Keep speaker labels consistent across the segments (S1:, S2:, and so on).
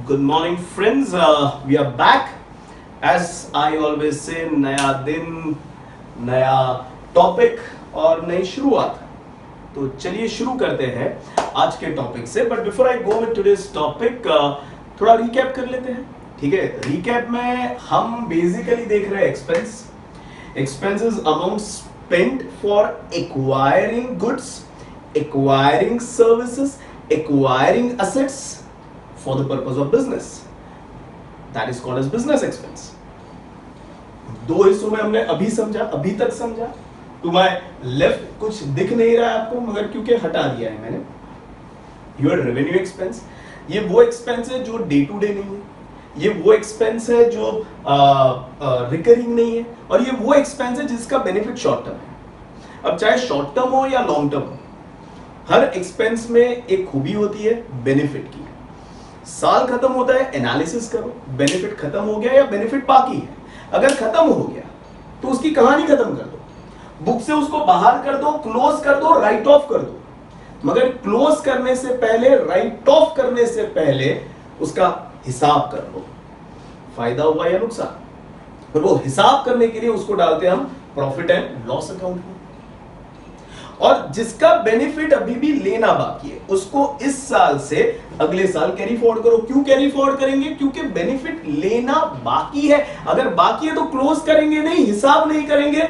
S1: Good morning, friends. We are back. As I always say, नया दिन, नया topic और नई शुरुआत. तो चलिए शुरू करते हैं आज के टॉपिक से. But before I go with today's topic, थोड़ा रिकैप कर लेते हैं. ठीक है, रिकैप में हम बेसिकली देख रहे हैं expenses amount spent for acquiring goods, acquiring services, acquiring assets for the purpose of business. That is called as business expense. दो हिस्सों में हमने अभी तक समझा. टू माय लेफ्ट कुछ दिख नहीं रहा है आपको, मगर क्योंकि हटा दिया है मैंने. योर रेवेन्यू एक्सपेंस, ये वो एक्सपेंस है जो डे टू डे नहीं है. ये वो एक्सपेंस है जो रिकरिंग नहीं है. और ये वो एक्सपेंस है जिसका बेनिफिट शॉर्ट टर्म है. अब चाहे शॉर्ट टर्म हो या लॉन्ग टर्म हो, हर एक्सपेंस में एक खूबी होती है बेनिफिट की. साल खत्म होता है, एनालिसिस करो, बेनिफिट खत्म हो गया या बेनिफिट बाकी है. अगर खत्म हो गया तो उसकी कहानी खत्म कर दो, बुक से उसको बाहर कर दो, क्लोज कर दो, राइट ऑफ कर दो. मगर क्लोज करने से पहले, राइट ऑफ करने से पहले उसका हिसाब कर लो, फायदा हुआ या नुकसान. पर वो हिसाब करने के लिए उसको डालते हैं हम प्रॉफिट एंड लॉस अकाउंट में. और जिसका बेनिफिट अभी भी लेना बाकी है उसको इस साल से अगले साल कैरी फॉरवर्ड करो. क्यों कैरी फॉरवर्ड करेंगे? क्योंकि बेनिफिट लेना बाकी है. अगर बाकी है तो क्लोज करेंगे नहीं, हिसाब नहीं करेंगे.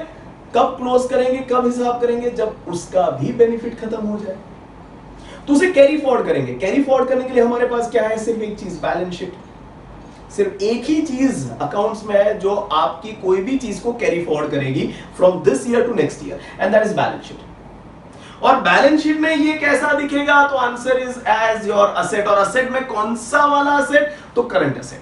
S1: कब क्लोज करेंगे, कब हिसाब करेंगे? जब उसका भी बेनिफिट खत्म हो जाए तो उसे कैरी फॉरवर्ड करेंगे. कैरी फॉरवर्ड करने के लिए हमारे पास क्या है? सिर्फ एक चीज, बैलेंस शीट. सिर्फ एक ही चीज अकाउंट्स में है जो आपकी कोई भी चीज को कैरी फॉरवर्ड करेगी from this year to next year, and that is balance sheet. और बैलेंस शीट में ये कैसा दिखेगा? तो answer is as your asset. और असेट में कौन सा वाला असेट? तो करंट असेट.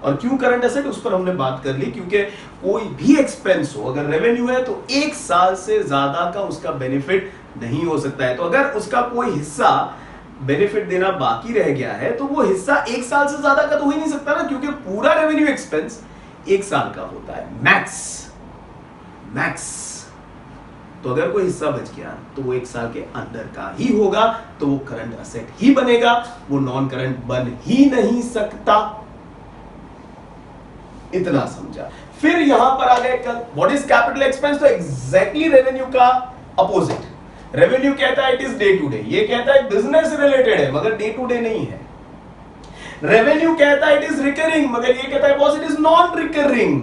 S1: और क्यों करंट असेट, उस पर हमने बात कर ली. क्योंकि कोई भी एक्सपेंस हो, अगर रेवेन्यू है तो एक साल से ज्यादा का उसका बेनिफिट नहीं हो सकता है. तो अगर उसका कोई हिस्सा बेनिफिट देना बाकी रह गया है तो वो हिस्सा एक साल से ज्यादा का तो हो ही नहीं सकता ना, क्योंकि पूरा रेवेन्यू एक्सपेंस एक साल का होता है मैक्स. तो अगर कोई हिस्सा बच गया तो वो एक साल के अंदर का ही होगा, तो वो करंट असेट ही बनेगा, वो नॉन करंट बन ही नहीं सकता. इतना समझा. फिर यहां पर आ गए कल व्हाट इज कैपिटल एक्सपेंस. तो एग्जैक्टली रेवेन्यू का अपोजिट. रेवेन्यू कहता है it is day to day, ये कहता है बिजनेस रिलेटेड है मगर डे टू डे नहीं है. रेवेन्यू कहता है इट इज रिकरिंग, मगर ये कहता है boss it is non recurring.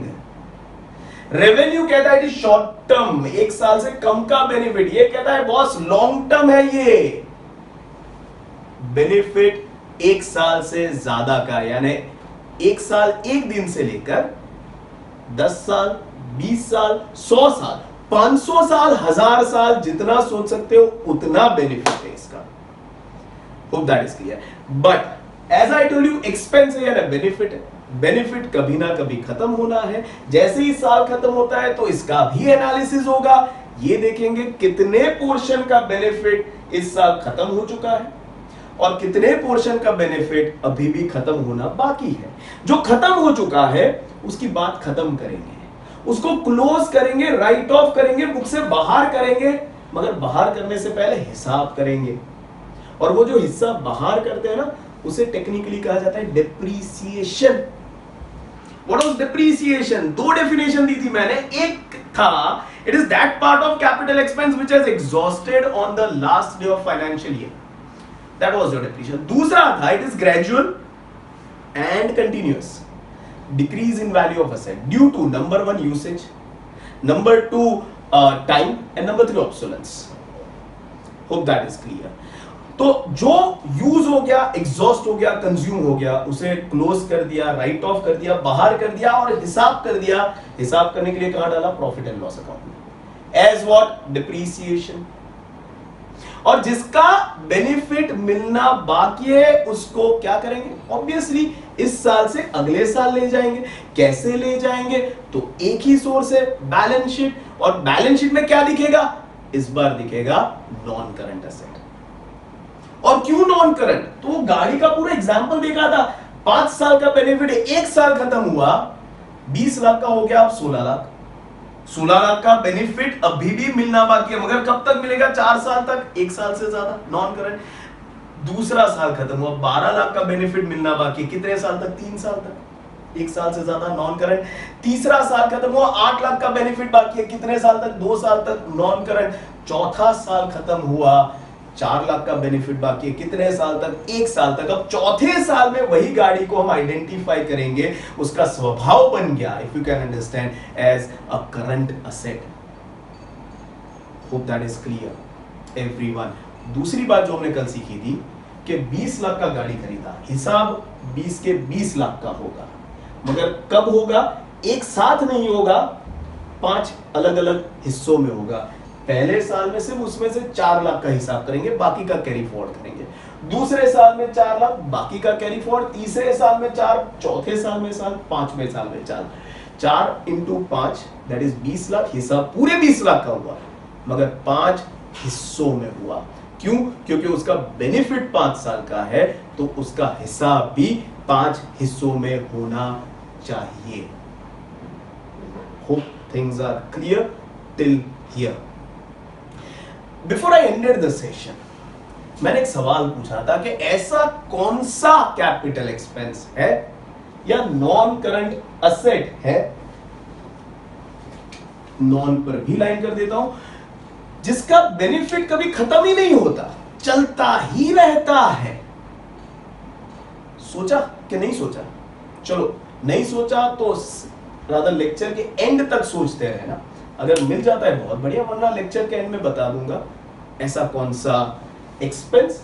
S1: Revenue कहता है इट इज शॉर्ट टर्म, एक साल से कम का बेनिफिट. ये कहता है बॉस लॉन्ग टर्म है, ये बेनिफिट एक साल से ज्यादा का. यानी एक साल एक दिन से लेकर 10 साल, 20 साल, 100 साल, 500 साल, 1000 साल, जितना सोच सकते हो उतना बेनिफिट है इसका. Hope that is clear. But as I told you, expense है या बेनिफिट है. बेनिफिट कभी ना कभी खत्म होना है. जैसे ही साल खत्म होता है तो इसका भी एनालिसिस होगा. ये देखेंगे कितने पोर्शन का बेनिफिट इस साल खत्म हो चुका है और कितने पोर्शन का बेनिफिट अभी भी खत्म होना बाकी है. जो खत्म हो चुका है उसकी बात खत्म करेंगे, उसको क्लोज करेंगे, राइट ऑफ करेंगे, बुक से बाहर करेंगे. मगर बाहर करने से पहले हिसाब करेंगे. और वो जो हिस्सा बाहर करते हैं ना, उसे टेक्निकली कहा जाता है डेप्रीसिएशन. What was depreciation? दो डेफिनेशन दी थी मैंने. एक था it is that part of capital expense which has exhausted on the last day of financial year. That was your depreciation. दूसरा था it is gradual and continuous decrease in value of asset due to number 1 usage, number 2 time, and number 3 obsolescence. Hope that is clear. तो जो use हो गया, exhaust हो गया, consume हो गया, उसे क्लोज कर दिया, राइट ऑफ कर दिया, बाहर कर दिया और हिसाब कर दिया. हिसाब करने के लिए कहां डाला? प्रॉफिट एंड लॉस अकाउंट में. As what? डिप्रीसिएशन. और जिसका बेनिफिट मिलना बाकी है उसको क्या करेंगे? ऑब्वियसली इस साल से अगले साल ले जाएंगे. कैसे ले जाएंगे? तो एक ही सोर्स है, बैलेंस शीट. और बैलेंस शीट में क्या दिखेगा? इस बार दिखेगा नॉन करंट असेट. और क्यों नॉन करंट? तो वो गाड़ी का पूरा एग्जांपल देखा था. 5 साल का बेनिफिट है, एक साल खत्म हुआ, 20 लाख का हो गया, अब 16 लाख. 16 लाख का बेनिफिट अभी भी मिलना बाकी है, मगर कब तक मिलेगा? 4 साल तक, एक साल से ज्यादा, नॉन करंट. दूसरा साल खत्म हुआ, 12 लाख का बेनिफिट मिलना बाकी, कितने साल तक? 3 साल तक, 1 साल से ज्यादा नॉन करंट। तीसरा साल खत्म हुआ, 8 लाख का बेनिफिट बाकी है, कितने साल तक? 2 साल तक नॉन करंट। चौथा साल खत्म हुआ, 4 लाख का बेनिफिट बाकी है, कितने साल तक? 1 साल तक। अब चौथे साल में वही गाड़ी को हम आइडेंटिफाई करेंगे, उसका स्वभाव बन गया, if you can understand, as a current asset. Hope that is clear everyone. दूसरी बात जो हमने कल सीखी थी कि 20 लाख का गाड़ी खरीदा, हिसाब 20 के 20 लाख का होगा, मगर कब होगा? एक साथ नहीं होगा, 5 अलग अलग हिस्सों में होगा। पहले साल में सिर्फ उसमें से 4 लाख का हिसाब करेंगे, बाकी का कैरी फॉरवर्ड करेंगे। दूसरे साल में 4 लाख, बाकी का कैरी फॉरवर्ड। तीसरे साल में 4, चौथे साल में 4, पांचवें साल में 4। 4 इंटू 5 दैट इज 20 लाख। हिसाब पूरे 20 लाख का हुआ, मगर 5 हिस्सों में हुआ। क्यों? क्योंकि उसका बेनिफिट 5 साल का है, तो उसका हिसाब भी 5 हिस्सों में होना चाहिए। Hope things are clear till here. Before I ended the session, मैंने एक सवाल पूछा था कि ऐसा कौन सा कैपिटल एक्सपेंस है या नॉन करंट असेट है, नॉन पर भी लाइन कर देता हूं, जिसका बेनिफिट कभी खत्म ही नहीं होता, चलता ही रहता है। सोचा कि नहीं सोचा? चलो, नहीं सोचा तो रादर लेक्चर के एंड तक सोचते रहना। अगर मिल जाता है बहुत बढ़िया, वरना लेक्चर के एंड में बता दूंगा ऐसा कौन सा एक्सपेंस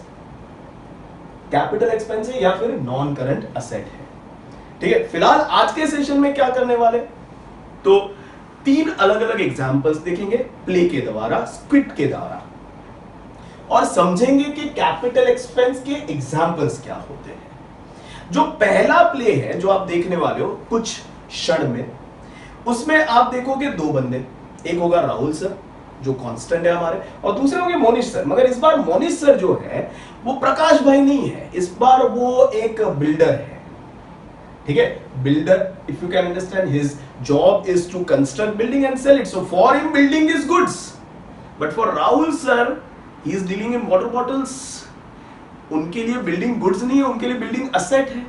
S1: कैपिटल एक्सपेंस है या फिर नॉन करंट असेट है। ठीक है, फिलहाल आज के सेशन में क्या करने वाले, तो 3 अलग अलग एग्जांपल्स देखेंगे प्ले के द्वारा, स्क्रिप्ट के द्वारा, और समझेंगे कि कैपिटल एक्सपेंस के एग्जांपल्स क्या होते हैं। जो पहला प्ले है जो आप देखने वाले हो कुछ क्षण में, उसमें आप देखोगे 2 बंदे, एक होगा राहुल सर जो कांस्टेंट है हमारे, और दूसरे होंगे मोनिश सर। मगर इस बार मोनिश सर जो है वो प्रकाश भाई नहीं है, इस बार वो एक बिल्डर है। ठीक है, builder, if you can understand, his job is to construct building and sell it, so for him building is goods, but for Rahul sir he is dealing in water bottles. उनके लिए बिल्डिंग गुड्स नहीं है, उनके लिए building asset है।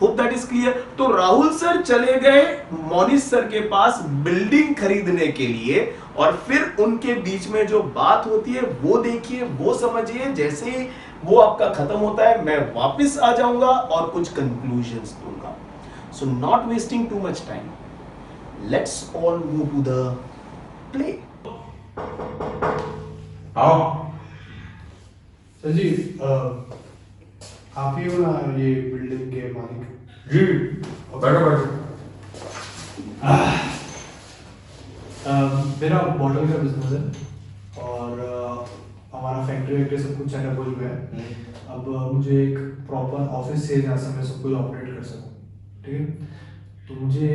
S1: Hope that is clear. तो Rahul sir चले गए मोनिश सर के पास बिल्डिंग खरीदने के लिए, और फिर उनके बीच में जो बात होती है वो देखिए, वो समझिए। जैसे ही वो आपका खत्म होता है, मैं वापस आ जाऊंगा और कुछ कंक्लूजन्स दूंगा। So not wasting too much time, let's all move to the play.
S2: आओ
S3: सर जी, आप ही हो ना ये बिल्डिंग के मालिक?
S2: जी, बैठो बैठो।
S3: मेरा बॉटल का बिजनेस है और हमारा फैक्ट्री वैक्ट्री सब कुछ सेटअप हो चुका है। अब मुझे एक प्रॉपर ऑफिस से जहाँ से मैं सब कुछ ऑपरेट कर सकूँ, ठीक है? तो मुझे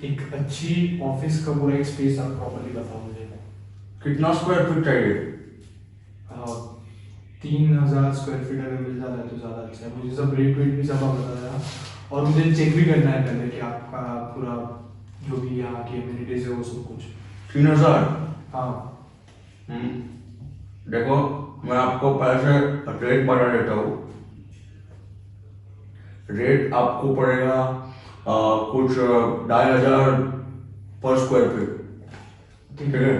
S3: एक अच्छी ऑफिस का पूरा एक स्पेस आप प्रॉपरली बताओ मुझे।
S2: कितना स्क्वायर फीट चाहिए?
S3: 3000 स्क्वायर फीट अगर मिल जाता है तो ज़्यादा अच्छा है। मुझे सब रेट वेट भी सब आप बता देना, और मुझे चेक भी करना है पहले कि आपका पूरा जो भी यहाँ की एमिनिटीज है वो सब कुछ।
S2: 3000?
S3: हाँ।
S2: देखो, मैं आपको पहले से रेट बता देता हूँ। रेट आपको पड़ेगा कुछ 2500 पर स्क्वायर फीट। ठीक है?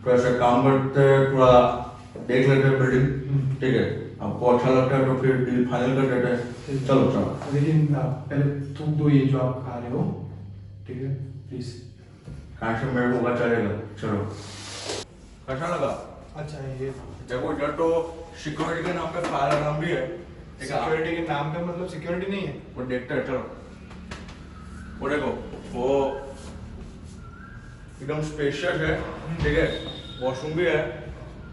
S2: तो ऐसे काम करते थोड़ा देख लेते हैं बिल्डिंग। ठीक है, आपको अच्छा लगता है तो फिर डील फाइनल कर देते हैं। चलो चलो।
S3: लेकिन पहले थूक दो ये जो आप खा रहे हो, ठीक है? प्लीज।
S2: कहाँ से मेरे को चलेगा? चलो। कैसा लगा?
S3: अच्छा, ये
S2: देखो, इधर तो सिक्योरिटी के नाम पे फायर अलार्म भी है।
S3: सिक्योरिटी के नाम पे मतलब सिक्योरिटी नहीं है?
S2: वो देखते हैं, चलो। वो देखो, वो एकदम स्पेशियस है। ठीक है, वॉशरूम भी है,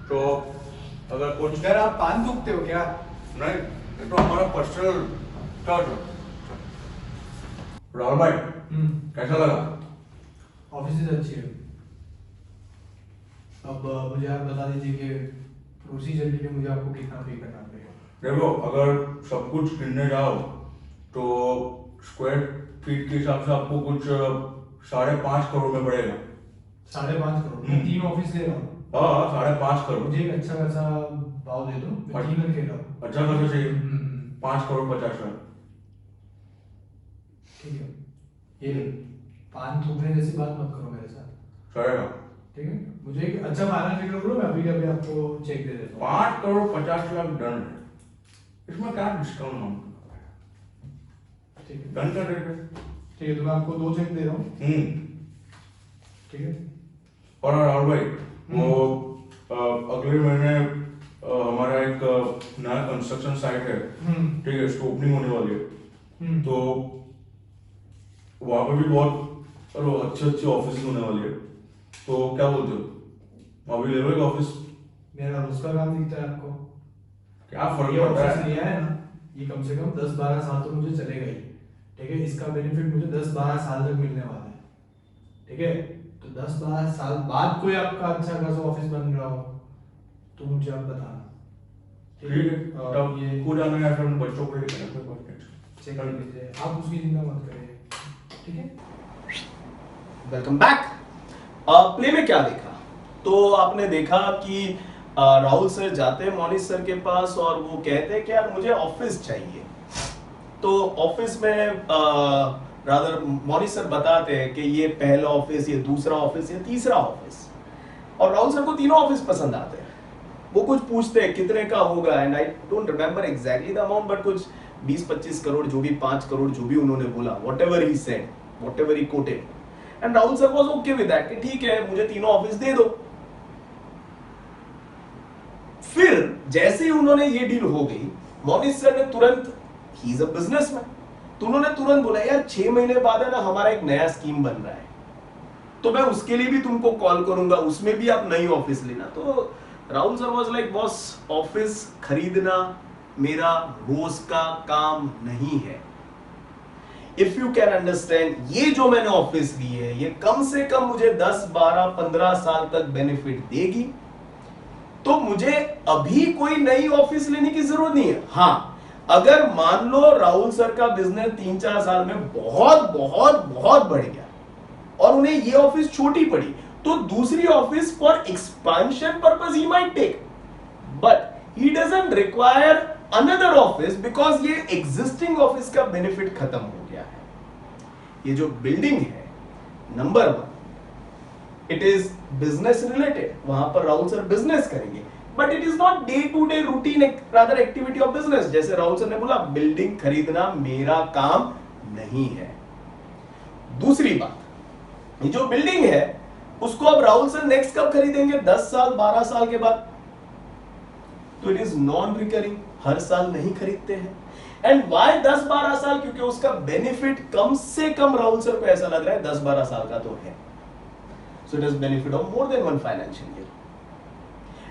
S2: तो अगर कुछ
S3: इधर आप पान थूकते हो क्या?
S2: नहीं, ये तो हमारा पर्सनल चार्ज है। राहुल भाई, कैसा लगा?
S3: ऑफिस अच्छी है। अब मुझे आप बता दीजिए कि प्रोसीजर के लिए मुझे आपको कितना पे करना पड़ेगा।
S2: देखो, अगर सब कुछ गिनने जाओ तो स्क्वायर फीट के हिसाब से आपको कुछ 5.5 करोड़ में पड़ेगा।
S3: 5.5 करोड़? मैं 3 ऑफिस ले रहा हूँ।
S2: हाँ 5.5 करोड़।
S3: मुझे एक अच्छा खासा भाव दे दो, मैं 3 करके रहा हूँ।
S2: अच्छा खासा चाहिए। 5.50 करोड़।
S3: ठीक है, ये ले। पान थूकने जैसी बात मत करो मेरे साथ,
S2: चलेगा।
S3: ठीक है? मुझे एक अच्छा फाइनल फिगर बोलो, मैं अभी के अभी आपको चेक दे देता हूँ।
S2: 5.50 करोड़ डन है, इसमें क्या डिस्काउंट मांग,
S3: ठीक है,
S2: डन कर देते।
S3: ठीक है, तो मैं आपको 2 चेक दे रहा हूँ, ठीक है?
S2: और राहुल भाई वो अगले महीने हमारा एक नया कंस्ट्रक्शन साइट है, ठीक है, इसकी ओपनिंग होने वाली है, तो वहाँ पे भी बहुत अच्छी ऑफिस होने वाली है, तो क्या बोलते हो, अभी ले लो एक ऑफिस।
S3: मेरा रोज का काम दिखता है आपको?
S2: क्या फर्क
S3: ये
S2: पड़ता
S3: ऑफिस
S2: है?
S3: लिया है ना, ये कम से कम 10-12 साल तो मुझे चलेगा ही, ठीक है? इसका बेनिफिट मुझे 10-12 साल तक मिलने वाला है, ठीक है? तो 10-12 साल बाद कोई आपका अच्छा खासा ऑफिस बन रहा हो तो मुझे आप बताना,
S2: ठीक है, तब
S3: ये
S2: को जाना है फिर बच्चों को लेकर कोई बात नहीं।
S3: चेक कर लीजिए, आप उसकी चिंता मत करिए, ठीक है?
S1: Welcome back. प्ले में क्या देखा? तो आपने देखा कि राहुल सर जाते हैं मोनिश सर के पास और वो कहते हैं कि यार मुझे ऑफिस चाहिए। तो ऑफिस में रादर मोनिश सर बताते हैं कि ये पहला ऑफिस, ये दूसरा ऑफिस, ये तीसरा ऑफिस, और राहुल सर को तीनों ऑफिस पसंद आते हैं। वो कुछ पूछते हैं कितने का होगा, and I don't remember exactly the amount, but कुछ 20-25 करोड़, जो भी 5 करोड़ जो भी उन्होंने बोला, whatever he said, whatever he coated, and Rahul sir was okay with that कि ठीक है मुझे तीनों ऑफिस दे दो। फिर जैसे ही उन्होंने ये डील हो गई, मोनिश सर ने तुरंत, ही इज अ बिजनेसमैन, तो उन्होंने तुरंत बोला यार 6 महीने बाद है ना हमारा एक नया स्कीम बन रहा है, तो मैं उसके लिए भी तुमको कॉल करूंगा, उसमें भी आप नई ऑफिस लेना। तो Rahul sir was like boss, office खरीदना मेरा रोज का काम नहीं है। इफ यू कैन अंडरस्टैंड, ये जो मैंने ऑफिस ली है ये कम से कम मुझे 10-12-15 साल तक बेनिफिट देगी, तो मुझे अभी कोई नई ऑफिस लेने की जरूरत नहीं है। हां, अगर मान लो राहुल सर का बिजनेस 3-4 साल में बहुत बहुत बहुत बढ़ गया और उन्हें ये ऑफिस छोटी पड़ी, तो दूसरी office for expansion purpose he might take, but he doesn't require another office because ये एग्जिस्टिंग ऑफिस का बेनिफिट खत्म हो गया है। ये जो बिल्डिंग है, number 1, it is business related, वहां पर राहुल सर बिजनेस करेंगे, but it is not day to day routine rather activity of business. जैसे राहुल सर ने बोला बिल्डिंग खरीदना मेरा काम नहीं है। दूसरी बात, ये जो बिल्डिंग है उसको अब राहुल सर नेक्स्ट कब खरीदेंगे? 10 साल 12 साल के बाद, तो इट इज नॉन रिकरिंग, हर साल नहीं खरीदते हैं। एंड व्हाई 10-12 साल? क्योंकि उसका बेनिफिट कम से कम राहुल सर को ऐसा लग रहा है 10-12 साल का तो है, so it has benefit of more than one financial year,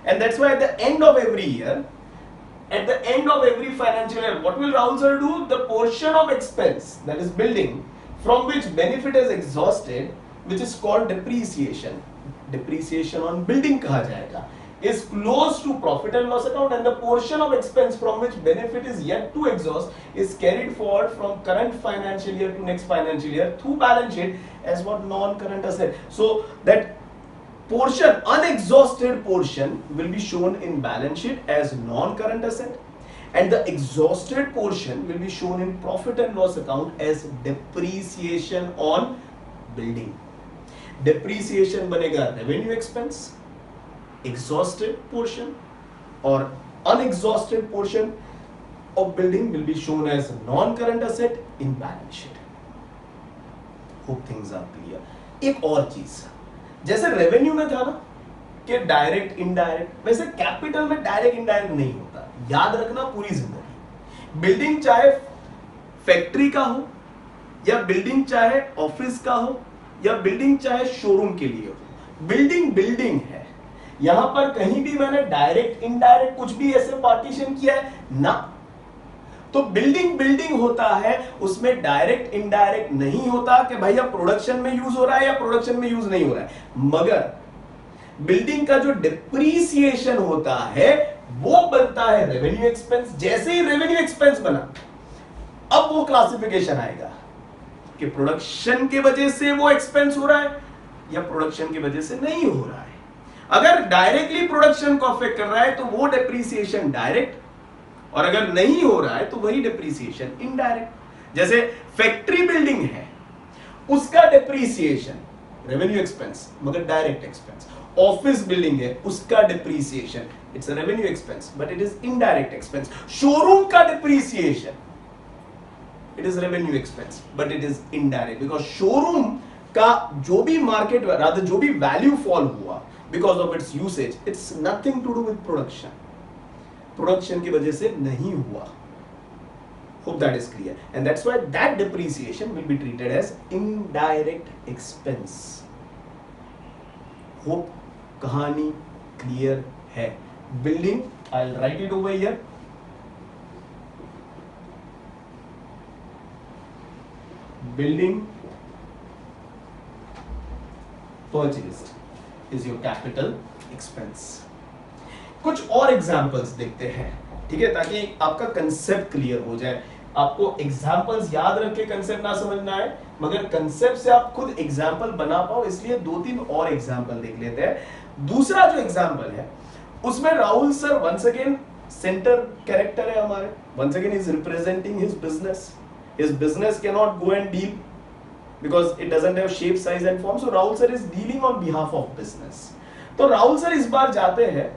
S1: and that's why at the end of every year, at the end of every financial year, what will Rahul sir do? The portion of expense, that is building, from which benefit is exhausted, which is called depreciation, depreciation on building कहा जाएगा, is close to profit and loss account, and the portion of expense from which benefit is yet to exhaust is carried forward from current financial year to next financial year through balance sheet as what non-current asset. So that portion, unexhausted portion, will be shown in balance sheet as non-current asset, and the exhausted portion will be shown in profit and loss account as depreciation on building. Depreciation बनेगा revenue expense, exhausted portion or unexhausted portion of building will be shown as non-current asset in balance sheet. Hope things are clear. एक और चीज, जैसे revenue में था ना कि direct indirect, वैसे कैपिटल में डायरेक्ट इनडायरेक्ट नहीं होता, याद रखना पूरी जिंदगी। बिल्डिंग चाहे फैक्ट्री का हो, या बिल्डिंग चाहे ऑफिस का हो, या बिल्डिंग चाहे शोरूम के लिए हो, बिल्डिंग बिल्डिंग है। यहां पर कहीं भी मैंने डायरेक्ट इनडायरेक्ट कुछ भी ऐसे पार्टीशन किया है ना, तो बिल्डिंग बिल्डिंग होता है, उसमें डायरेक्ट इनडायरेक्ट नहीं होता कि भैया प्रोडक्शन में यूज हो रहा है या प्रोडक्शन में यूज नहीं हो रहा है, मगर बिल्डिंग का जो डिप्रीसिएशन होता है वो बनता है रेवेन्यू एक्सपेंस। जैसे ही रेवेन्यू एक्सपेंस बना, अब वो क्लासिफिकेशन आएगा कि प्रोडक्शन के वजह से वो एक्सपेंस हो रहा है या प्रोडक्शन की वजह से नहीं हो रहा है। अगर डायरेक्टली प्रोडक्शन को अफेक्ट कर रहा है तो वो डेप्रीसिएशन डायरेक्ट, और अगर नहीं हो रहा है तो वही डेप्रीसिएशन इनडायरेक्ट। जैसे फैक्ट्री बिल्डिंग है, उसका डेप्रीसिएशन रेवेन्यू एक्सपेंस मगर डायरेक्ट एक्सपेंस। ऑफिस बिल्डिंग है, उसका depreciation it's a revenue expense but it is indirect expense. Showroom का depreciation it is revenue expense but it is indirect, because showroom का जो भी market rather जो भी value fall हुआ because of its usage, it's nothing to do with production, production की वजह से नहीं हुआ। Hope that is clear, and that's why that depreciation will be treated as indirect expense. Hope कहानी clear है। Building, I'll write it over here. Building purchased is your capital expense. कुछ और examples देखते हैं, ठीक है, ताकि आपका कंसेप्ट क्लियर हो जाए। आपको एग्जाम्पल्स याद रख के कंसेप्ट ना समझना है, मगर कंसेप्ट से आप खुद एग्जाम्पल बना पाओ, इसलिए 2-3 और एग्जाम्पल देख लेते हैं। दूसरा जो एग्जाम्पल है उसमें Rahul sir once again centre character है हमारे, once again is representing his business. His business can not go and deal because it doesn't have shape, size and form, so Rahul sir is dealing on behalf of business. तो Rahul sir इस बार जाते हैं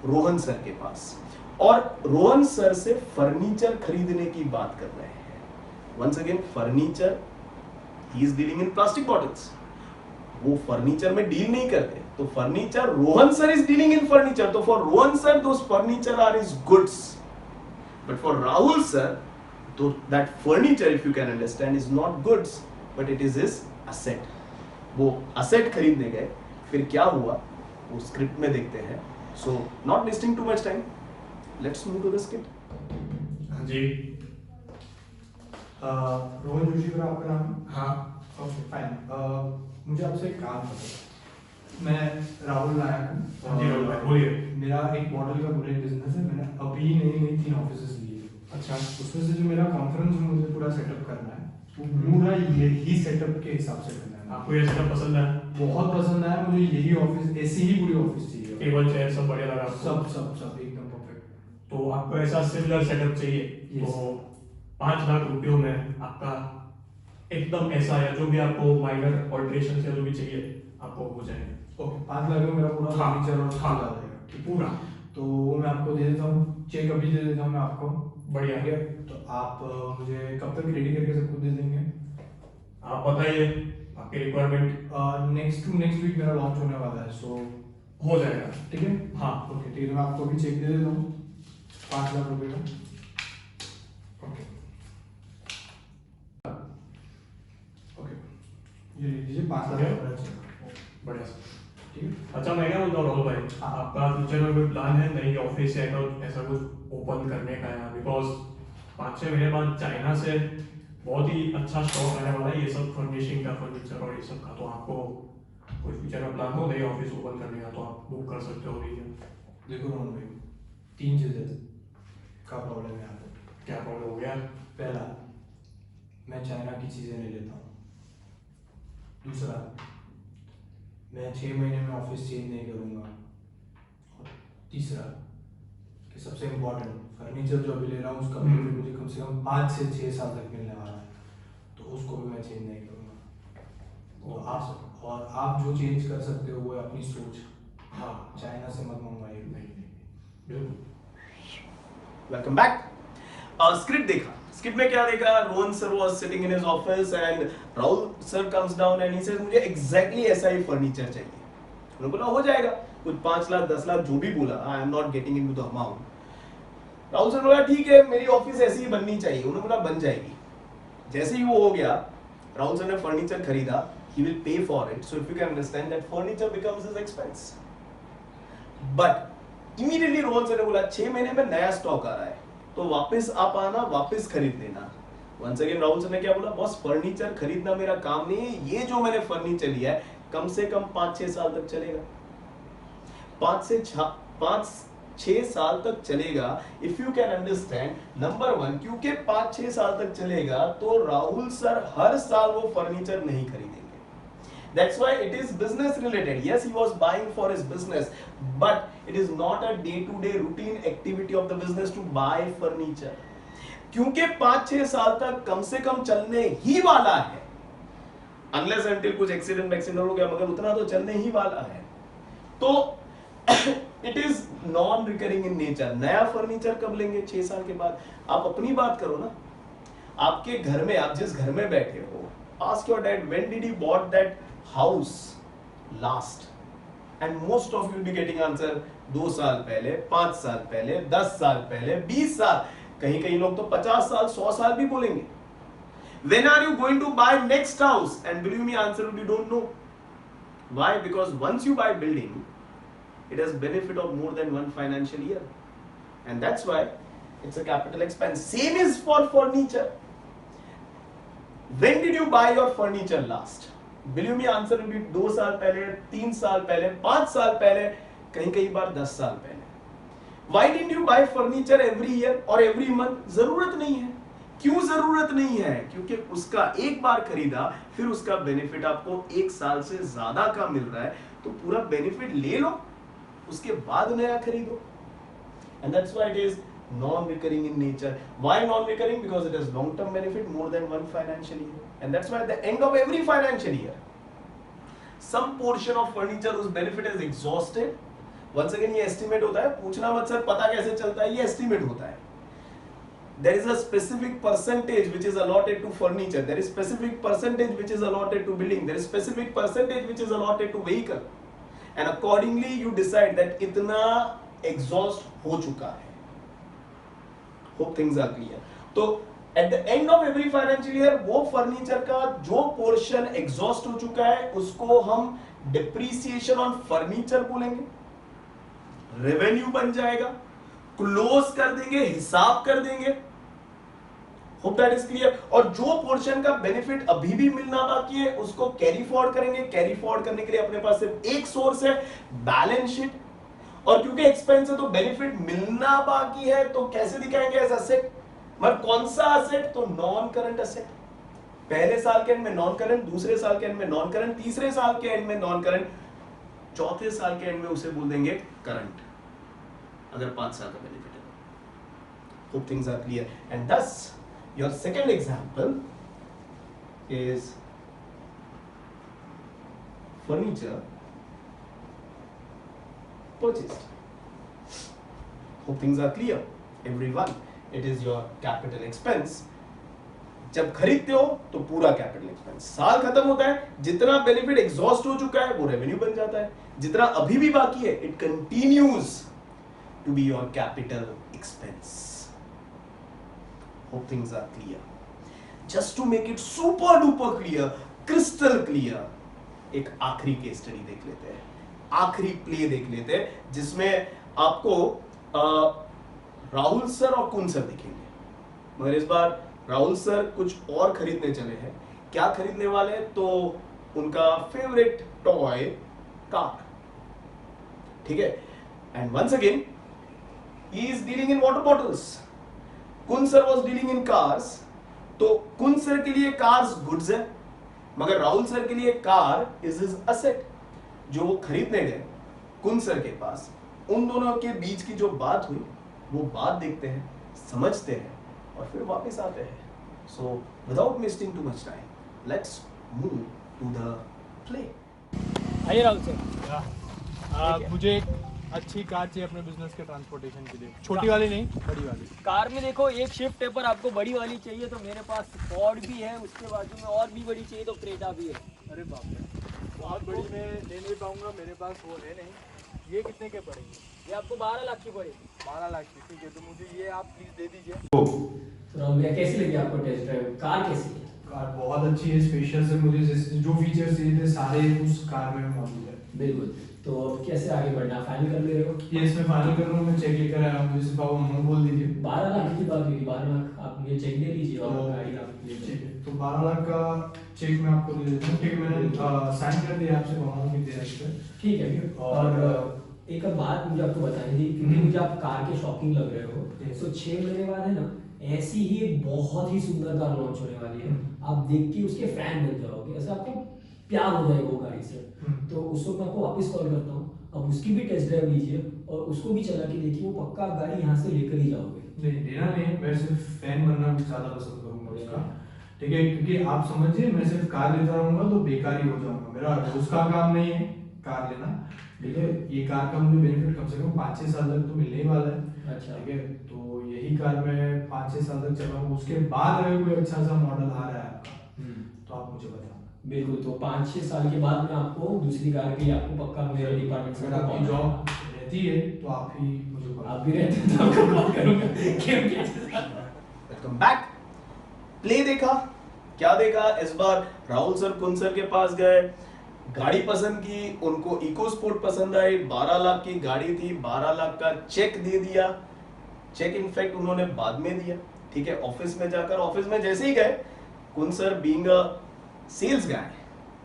S1: Rohan sir के पास और Rohan sir से furniture खरीदने की बात कर रहे हैं। Once again furniture, he is dealing in plastic bottles, वो फर्नीचर में डील नहीं करते, तो furniture Rohan sir is dealing in furniture, तो for Rohan sir those furniture are is goods, but for Rahul sir तो that furniture if you can understand is not goods but it is his asset. वो asset खरीदने गए, फिर क्या हुआ वो script में देखते हैं। So not wasting too much time, let's move to the script.
S4: हाँ जी।
S3: रोहन जोशी का आपका नाम है?
S4: हाँ।
S3: Okay fine. मुझे आपसे एक काम था। मैं राहुल नायक हूँ।
S4: हाँ जी राहुल भाई, बोलिए।
S3: मेरा एक मॉडल का बुलेट बिजनेस है। मैंने अभी नई 3 ऑफिसेस लिए।
S4: अच्छा।
S3: उसमें से जो मेरा कॉन्फ्रेंस रूम मुझे पूरा सेटअप करना है, वो पूरा यही सेटअप के हिसाब से करना है।
S4: आपको ये सेटअप पसंद है?
S3: बहुत पसंद आया मुझे। यही ऑफिस, ऐसी ही पूरी ऑफिस चाहिए।
S4: टेबल चेयर सब बढ़िया लगा आपको?
S3: सब एकदम परफेक्ट।
S4: तो आपको ऐसा सिमिलर सेटअप चाहिए?
S3: Yes.
S4: तो 5 लाख रुपयों में आपका एकदम ऐसा या जो भी आपको माइनर ऑल्टरेशन या जो भी चाहिए आपको हो जाएगा।
S3: ओके, 5 लाख में मेरा पूरा फर्नीचर और
S4: हाँ,
S3: आ जाएगा
S4: पूरा।
S3: तो वो मैं आपको दे देता हूँ, चेक अभी दे देता हूँ मैं आपको।
S4: बढ़िया।
S3: ठीक है, तो आप मुझे कब तक रेडी करके सब कुछ दे देंगे?
S4: आप बताइए आपकी रिक्वायरमेंट।
S3: नेक्स्ट वीक मेरा लॉन्च होने वाला है, सो
S4: हो जाएगा।
S3: ठीक है।
S4: हाँ।
S3: ओके ठीक है, मैं आपको अभी चेक दे देता हूँ 5 लाख रुपए का। ओके ओके, ये लीजिए 5 लाख रुपए का चेक।
S4: बढ़िया।
S3: ठीक है।
S4: अच्छा, मैं क्या बोलता हूँ राहुल भाई,
S3: हाँ।
S4: आपका फ्यूचर में कोई प्लान है नई ऑफिस या ऐसा कुछ ओपन करने का? है बिकॉज 5-6 महीने बाद चाइना से बहुत ही अच्छा स्टॉक आने वाला है, ये सब फर्निशिंग का, फर्नीचर और ये सब का। तो आपको कोई फ्यूचर में प्लान हो नई ऑफिस ओपन करने का तो आप बुक कर सकते हो रीजन।
S3: देखो रोहन भाई, 3 चीजें का प्रॉब्लम है यहाँ पे।
S4: क्या प्रॉब्लम हो गया?
S3: पहला, मैं चाइना की चीजें नहीं लेता हूँ। दूसरा, मैं 6 महीने में ऑफिस चेंज नहीं करूँगा। और तीसरा कि सबसे इम्पोर्टेंट, फर्नीचर जो अभी ले रहा हूँ उसका बेनिफिट मुझे कम से कम 5 से 6 साल तक मिलने वाला है, तो उसको भी मैं चेंज नहीं करूँगा। तो आप जो चेंज कर सकते हो वो है अपनी सोच।
S4: हाँ,
S3: चाइना से मत मंगवाइए।
S4: नहीं, बिल्कुल।
S1: Welcome back. स्क्रिप्ट देखा, स्क्रिप्ट में क्या देखा? Rohan sir was sitting in his office and Rahul sir comes down and he says मुझे एग्जैक्टली ऐसा ही फर्नीचर चाहिए। उन्होंने बोला हो जाएगा, कुछ 5 लाख 10 लाख जो भी बोला, आई am not getting into the amount. Rahul sir बोला ठीक है, मेरी ऑफिस ऐसी ही बननी चाहिए। उन्होंने बोला बन जाएगी। जैसे ही वो हो गया, राहुल सर ने फर्नीचर खरीदा, he will pay for it, so if you can understand that furniture becomes his expense. But immediately Rohan sir ने बोला 6 महीने में नया स्टॉक आ रहा है, तो वापस आप आना, वापस खरीद लेना। वंस अगेन राहुल सर ने क्या बोला? बॉस फर्नीचर खरीदना मेरा काम नहीं है, ये जो मैंने फर्नीचर लिया है कम से कम 5-6 साल तक चलेगा। 5-6 साल तक चलेगा। If you can understand, number 1, क्योंकि 5-6 साल तक चलेगा तो राहुल सर हर साल वो फर्नीचर नहीं खरीदेंगे। That's why it is business related. Yes, he was buying for his business, but it is not a day-to-day routine activity of the business to buy furniture. क्योंकि 5-6 साल तक कम से कम चलने ही वाला है, अनलेस अंटिल कुछ एक्सीडेंट हो गया, मगर उतना तो चलने ही वाला है. तो it is non recurring in nature. नया फर्नीचर कब लेंगे? 6 साल के बाद. आप अपनी बात करो ना, आपके घर में, आप जिस घर में बैठे हो, ask your dad when did he bought that house last, and most of you will be getting answer 2 साल पहले, 5 साल पहले, 10 साल पहले, 20 साल, कहीं लोग तो 50 साल, 100 साल भी बोलेंगे. When are you going to buy next house? And believe me, answer will be don't know. Why? Because once you buy building, it has benefit of more than 1 financial year, and that's why it's a capital expense. Same is for furniture. When did you buy your furniture last? Believe me, answer will be 2 साल पहले, 3 साल पहले, 5 साल पहले, कहीं बार 10 साल पहले. Why didn't you buy furniture every year or every month? जरूरत नहीं है. क्यों जरूरत नहीं है? क्योंकि उसका एक बार खरीदा, फिर उसका बेनिफिट आपको 1 साल से ज्यादा का मिल रहा है, तो पूरा बेनिफिट ले लो, उसके बाद नया खरीदो. And that's why it is non-recurring in nature. Why non-recurring? Because it has long-term benefit more than 1 financial year, and that's why at the end of every financial year, some portion of furniture whose benefit is exhausted. Once again, ये estimate होता है. पूछना मत sir पता कैसे चलता है, ये estimate होता है. There is a specific percentage which is allotted to furniture. There is specific percentage which is allotted to building. There is specific percentage which is allotted to vehicle, and accordingly you decide that इतना exhaust हो चुका है. Hope things are clear. तो at the end of every financial year, वो furniture का जो portion exhaust हो चुका है, उसको हम डिप्रिसिएशन ऑन फर्नीचर बोलेंगे. रेवेन्यू बन जाएगा, क्लोज कर देंगे, हिसाब कर देंगे. Hope that is clear. और जो पोर्शन का बेनिफिट अभी भी मिलना बाकी है, उसको कैरी फॉरवर्ड करेंगे. कैरी फॉरवर्ड करने के लिए अपने पास सिर्फ एक सोर्स है, बैलेंस शीट. और क्योंकि एक्सपेंस है तो बेनिफिट मिलना बाकी है, तो कैसे दिखाएंगे? As asset. मगर कौन सा असेट? तो नॉन करंट असेट. पहले साल के एंड में नॉन करंट, दूसरे साल के एंड में नॉन करंट, तीसरे साल के एंड में नॉन करंट, चौथे साल के एंड में उसे बोल देंगे करंट, अगर 5 साल का बेनिफिट है. Hope things are clear. And thus your second example is furniture purchased. Hope things are clear, everyone. It is your capital expense. जब खरीदते हो तो पूरा कैपिटल एक्सपेंस. साल खत्म होता है, जितना बेनिफिट एग्जॉस्ट हो चुका है वो रेवेन्यू बन जाता है. जितना अभी भी बाकी है, it continues to be your capital expense. Hope things are clear. Just to make it super duper clear, crystal clear, एक आखिरी केस स्टडी देख लेते हैं, आखिरी प्ले देख लेते हैं, जिसमें आपको राहुल सर और कुन सर दिखेंगे. मगर इस बार राहुल सर कुछ और खरीदने चले हैं. क्या खरीदने वाले हैं? तो उनका फेवरेट टॉय कार. ठीक है. And once again he is dealing in water bottles. कुन sir was dealing in cars. तो कुन सर के लिए कार्स गुड्स है, मगर राहुल सर के लिए कार इज हिज असेट. जो वो खरीदने गए कुन सर के पास, उन दोनों के बीच की जो बात हुई, वो बात देखते हैं, समझते हैं और फिर वापस आते हैं. So without wasting too much time, let's move to the play.
S5: आइए राहुल सर.
S3: मुझे एक अच्छी कार चाहिए अपने बिजनेस के ट्रांसपोर्टेशन के लिए. छोटी वाली नहीं, बड़ी वाली.
S5: कार में देखो एक शिफ्ट है, पर आपको बड़ी वाली चाहिए तो मेरे पास फॉर्ड भी है, उसके बाजू में और भी बड़ी चाहिए तो क्रेटा भी है.
S3: अरे बाप रे, बहुत बड़ी मैं ले नहीं पाऊंगा, मेरे पास वो है नहीं. ये कितने के पड़ेंगे?
S5: ये आपको 12 लाख की पड़ेगी.
S3: 12 लाख की. ठीक है, तो मुझे ये आप प्लीज दे दीजिए.
S5: तो राहुल भैया कैसी लगी आपको टेस्ट ड्राइव? कार कैसी है?
S3: कार बहुत अच्छी है, स्पेशियस है. मुझे जो फीचर्स चाहिए थे सारे उस कार में मौजूद है.
S5: बिल्कुल. तो कैसे आगे बढ़ना, फाइनल कर ले रहे हो?
S3: ये इसमें फाइनल कर रहा हूँ. मैं चेक लेकर आया हूँ, मुझे सिर्फ आप अमाउंट बोल दीजिए.
S5: 12 लाख की बात हुई. 12 लाख आप मुझे चेक दे दीजिए और
S3: तो
S5: गाड़ी आपके लिए.
S3: ठीक है, तो 12 लाख का चेक मैं आपको दे देता हूँ. ठीक है, मैंने साइन कर दिया, आपसे अमाउंट भी दे रहा है.
S5: ठीक है. और एक बात मुझे आपको बतानी थी, क्योंकि मुझे आप कार के शौकीन लग रहे हो. तो 6 महीने बाद है ना, ऐसी ही एक बहुत ही सुंदर कार लॉन्च होने वाली है. आप देख के उसके फैन बन जाओगे. ऐसा आपको प्यार हो जाएगा वो गाड़ी से। तो उस वक्त मैं आपको वापस कॉल करता हूँ, अब उसकी भी टेस्ट ड्राइव लीजिए और उसको भी चला के देखिए, वो पक्का आप गाड़ी यहाँ से लेकर ही जाओगे।
S3: नहीं लेना नहीं, मैं सिर्फ फैन बनना ज़्यादा पसंद करूंगा उसका, ठीक है, क्योंकि आप समझिए मैं सिर्फ कार लेता रहूंगा तो बेकार ही हो जाऊंगा, मेरा रोज का काम नहीं है कार लेना, ठीक है। ये कार का मुझे बेनिफिट कम से कम 5-6 साल तक तो मिलने ही वाला है,
S5: अच्छा।
S3: ठीक है। तो यही कार मैं 5-6 साल तक चलाऊंगा, उसके बाद अगर कोई अच्छा सा मॉडल आ रहा है आपका तो आप मुझे बताना।
S5: बिल्कुल, तो 5-6 साल के बाद मैं आपको दूसरी कार के लिए आपको पक्का मेरे डिपार्टमेंट से
S3: अगर आपकी जॉब रहती है तो आप ही मुझे कॉल,
S5: आप भी रहते हैं तो आपको कॉल करूंगा।
S1: Welcome back. प्ले देखा, क्या देखा इस बार? राहुल सर कुन सर के पास गए, गाड़ी पसंद की, उनको इको स्पोर्ट पसंद आई, 12 लाख की गाड़ी थी, 12 लाख का चेक दे दिया। चेक इनफैक्ट उन्होंने बाद में दिया, ठीक है। ऑफिस में जाकर, ऑफिस में जैसे ही गए, कुन sir being a sales guy,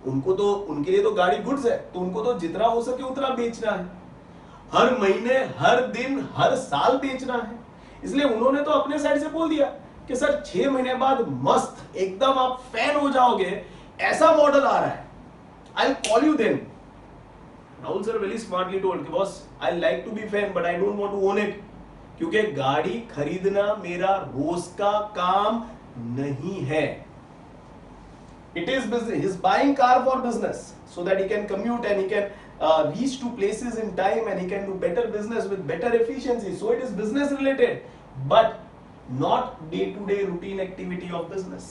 S1: उनको तो, उनके लिए तो गाड़ी गुड्स है, तो उनको तो जितना हो सके उतना बेचना है, हर महीने, हर दिन, हर साल बेचना है। इसलिए उन्होंने तो अपने साइड से बोल दिया कि सर 6 महीने बाद मस्त एकदम आप फैन हो जाओगे, ऐसा मॉडल आ रहा है, I call you then. Rahul sir very smartly told कि boss I like to be fan but I don't want to own it, क्योंकि गाड़ी खरीदना मेरा रोज का काम नहीं है। It is business. He's buying car for business so that he can commute and he can reach to places in time and he can do better business with better efficiency. So it is business related, but not day-to-day routine activity of business.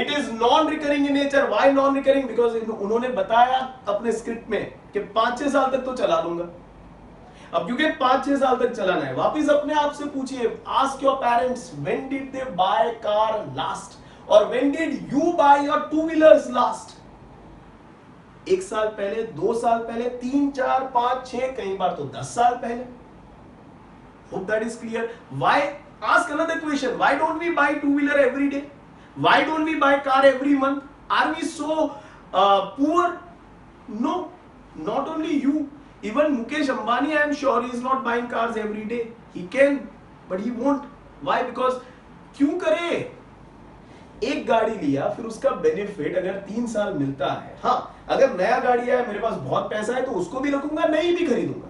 S1: It is non-recurring in nature. Why non-recurring? Because उन्होंने बताया अपने script में कि 5-6 साल तक तो चला लूंगा। अब क्योंकि 5-6 साल तक चलाना है, वापिस अपने आप से पूछिए, ask your parents when did they buy car last? और when did you buy your 2-wheelers last? 1 साल पहले, 2 साल पहले, 3, 4, 5, 6, कई बार तो 10 साल पहले। Hope that is clear. Why? Ask another question. Why don't we buy 2-wheeler every day? Why don't we buy car every month? Are we so poor? No, not only you. Even Mukesh Ambani, I am sure he is not buying cars every day. He can, but he won't. Why? Because क्यों करे? एक गाड़ी लिया, फिर उसका benefit अगर 3 साल मिलता है, हाँ, अगर नया गाड़ी है, मेरे पास बहुत पैसा है, तो उसको भी रखूंगा, नई भी खरीदूंगा।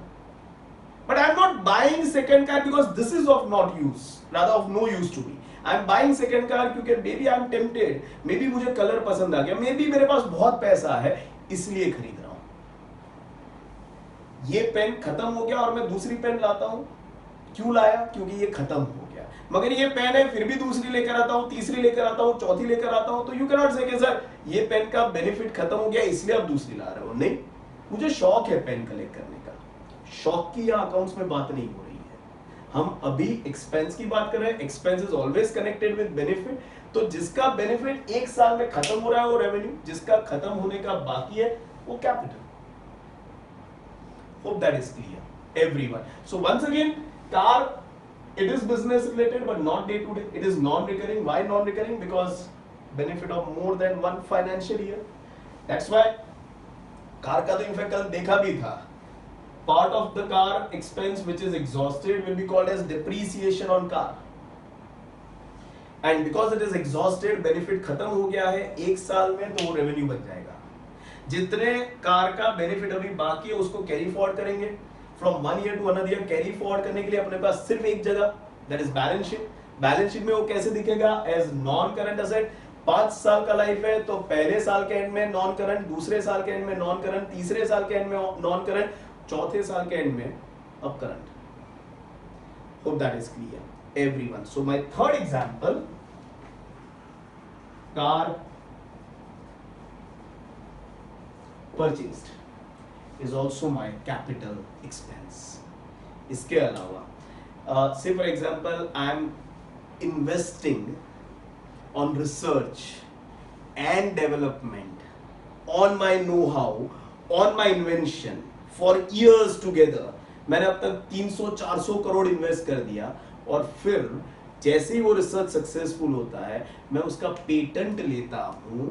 S1: But I am not buying second car because this is of not use, rather of no use to me. I am buying second car क्योंकि maybe I am tempted, maybe मुझे colour पसंद आ गया, may be मेरे पास बहुत पैसा है, इसलिए खरीद रहा हूं। ये पेन खत्म हो गया और मैं दूसरी पेन लाता हूं। क्यों लाया? क्योंकि ये खत्म हो गया। मगर ये पेन है, फिर भी दूसरी लेकर आता हूं, तीसरी लेकर आता हूं, चौथी लेकर आता हूं। तो यू कैन नॉट से कि सर ये पेन का बेनिफिट खत्म हो गया इसलिए अब दूसरी ला रहे हो। नहीं, मुझे शौक है पेन कलेक्ट करने का। शौक की या अकाउंट्स में बात नहीं हो रही है, हम अभी एक्सपेंस की बात कर रहे हैं। Expense is always connected with benefit. तो जिसका बेनिफिट 1 साल में खत्म हो रहा है वो रेवेन्यू, जिसका खत्म होने का बाकी है वो capital. Hope that is clear, everyone. So once again, car, it is business related but not day to day. It is non-recurring. Why non-recurring? Because benefit of more than one financial year. That's why car का तो in fact कल देखा भी था, part of the car expense which is exhausted will be called as depreciation on car. And because it is exhausted, benefit खत्म हो गया है 1 साल में, तो वो रेवेन्यू बन जाएगा। जितने कार का बेनिफिट अभी बाकी है उसको कैरी फॉरवर्ड करेंगे from 1 year to another year. Carry forward करने के लिए अपने पास सिर्फ एक जगह, that is balance sheet. Balance sheet में वो कैसे दिखेगा? As non current asset. 5 साल का लाइफ है तो पहले साल के एंड में नॉन करंट, दूसरे साल के एंड में नॉन करंट, तीसरे साल के एंड में नॉन करंट, चौथे साल के एंड में अब current. Hope that is clear everyone. So my third example, car purchased is also my capital expense. इसके अलावा say for example I am investing on research and development, on my know-how, on my invention for years together. मैंने अब तक 300-400 crore invest कर दिया और फिर जैसे ही वो रिसर्च सक्सेसफुल होता है मैं उसका पेटेंट लेता हूं,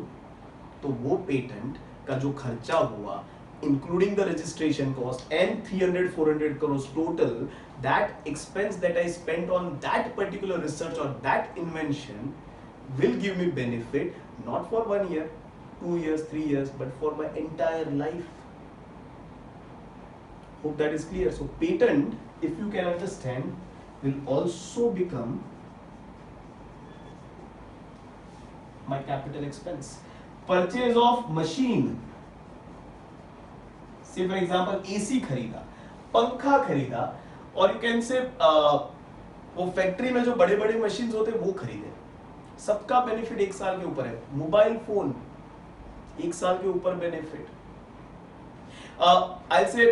S1: तो वो पेटेंट का जो खर्चा हुआ including the registration cost and 300-400 crores total, that expense that I spent on that particular research or that invention will give me benefit not for 1 year 2 years, 3 years, but for my entire life. Hope that is clear. So patent, if you can understand, will also become my capital expense. Purchase of machine, say for example AC खरीदा, पंखा खरीदा, और you can say वो factory में जो बड़े बड़े machines होते हैं वो खरीदे, सबका बेनिफिट 1 साल के ऊपर है. मोबाइल फोन 1 साल के ऊपर benefit. I'll say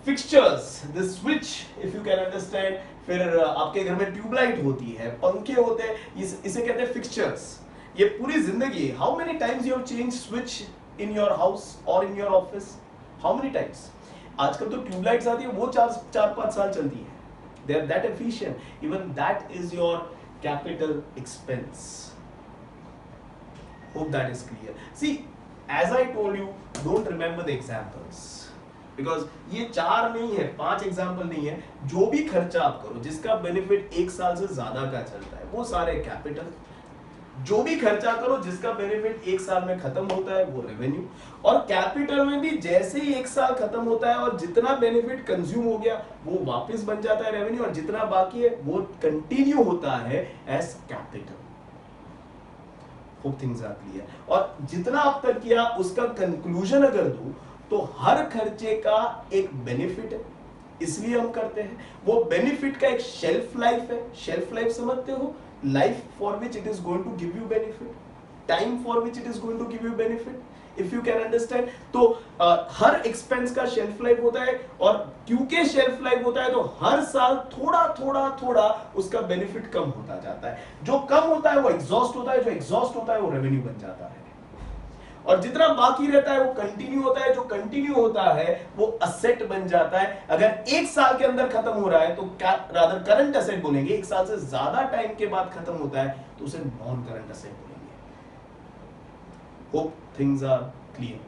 S1: fixtures, the switch, if you can understand. फिर आपके घर में ट्यूबलाइट होती है, पंखे होते हैं, इसे कहते हैं फिक्सचर्स. ये पूरी जिंदगी, how many times you have change switch in your house और in your office? How many times? आजकल तो ट्यूबलाइट्स आती है, वो 4-5 साल चलती है. They are that efficient. Even that is your capital expense. Hope that is clear. See, as I told you, don't remember the examples, because ये 4 नहीं है, 5 एग्जाम्पल नहीं है. जो भी खर्चा आप करो जिसका बेनिफिट 1 साल से ज्यादा का चलता है, वो सारे कैपिटल. जो भी खर्चा करो जिसका बेनिफिट 1 साल में खत्म होता है, वो रेवेन्यू. और कैपिटल में भी जैसे ही 1 साल खत्म होता है और जितना बेनिफिट कंज्यूम हो गया वो वापस बन जाता है रेवेन्यू, और जितना बाकी है वो कंटिन्यू होता है as capital. Hope things are clear. और जितना अब तक किया उसका कंक्लूजन अगर दूं तो हर खर्चे का एक बेनिफिट है, इसलिए हम करते हैं. वो बेनिफिट का एक शेल्फ लाइफ है. शेल्फ लाइफ समझते हो? Life for which it is going to give you benefit, time for which it is going to give you benefit, if you can understand. तो हर एक्सपेंस का शेल्फ लाइफ होता है, और क्योंकि शेल्फ लाइफ होता है तो हर साल थोड़ा थोड़ा थोड़ा उसका बेनिफिट कम होता जाता है. जो कम होता है वो एग्जॉस्ट होता है, जो एग्जॉस्ट होता है वो रेवेन्यू बन जाता है, और जितना बाकी रहता है वो कंटिन्यू होता है, जो कंटिन्यू होता है वो असेट बन जाता है. अगर 1 साल के अंदर खत्म हो रहा है तो रादर करंट असेट बोलेंगे. 1 साल से ज्यादा टाइम के बाद खत्म होता है तो उसे नॉन करंट असेट बोलेंगे. Hope things are clear.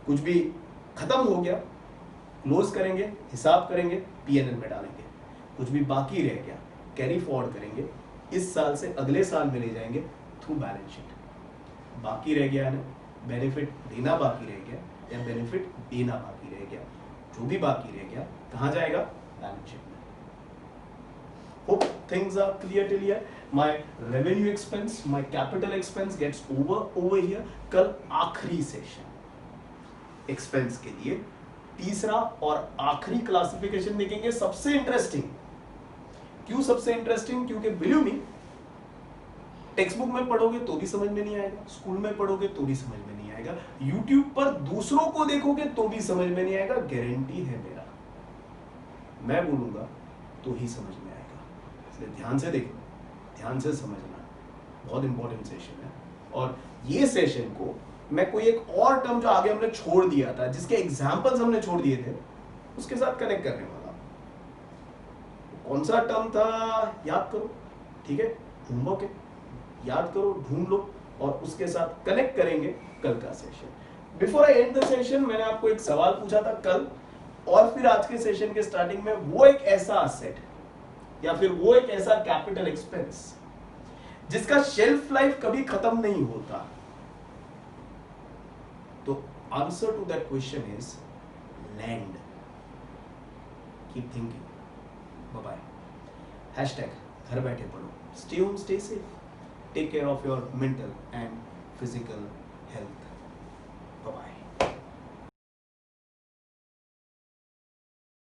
S1: कुछ भी खत्म हो गया, क्लोज करेंगे, हिसाब करेंगे, पीएनएल में डालेंगे. कुछ भी बाकी रह गया, कैरी फॉरवर्ड करेंगे, इस साल से अगले साल में ले जाएंगे थ्रू बैलेंस शीट. बाकी रह गया ना, बेनिफिट देना बाकी रह गया या बेनिफिट देना बाकी रह गया, जो भी बाकी रह गया कहां जाएगा? बैलेंस शीट में. Hope things are clear till here. My revenue expense, my capital expense gets over here. कल आखिरी सेशन एक्सपेंस के लिए तीसरा और आखिरी क्लासिफिकेशन देखेंगे. सबसे इंटरेस्टिंग. क्यों सबसे इंटरेस्टिंग? क्योंकि बिलीव मी, टेक्स्ट बुक में पढ़ोगे तो भी समझ में नहीं आएगा, स्कूल में पढ़ोगे तो भी समझ में नहीं आएगा, यूट्यूब पर दूसरों को देखोगे तो भी समझ में नहीं आएगा. गारंटी है मेरा, मैं बोलूंगा तो ही समझ में आएगा. इसलिए ध्यान से देखो, ध्यान से समझना. बहुत इंपॉर्टेंट सेशन है. और ये सेशन को मैं कोई एक और टर्म जो आगे हमने छोड़ दिया था, जिसके एग्जाम्पल्स हमने छोड़ दिए थे, उसके साथ कनेक्ट करने वाला. कौन सा टर्म था याद करो, ठीक है? होमवर्क है, याद करो, ढूंढ लो, और उसके साथ कनेक्ट करेंगे कल का session. Before I and the session, मैंने आपको एक सवाल पूछा था कल और फिर आज के सेशन के स्टार्टिंग में, वो एक ऐसा असेट या फिर वो एक ऐसा कैपिटल एक्सपेंस जिसका शेल्फ लाइफ कभी खत्म नहीं होता. तो answer to that question is land. Keep thinking. Bye bye. # घर बैठे पढ़ो. Stay home, stay safe. Take care of your mental and physical health.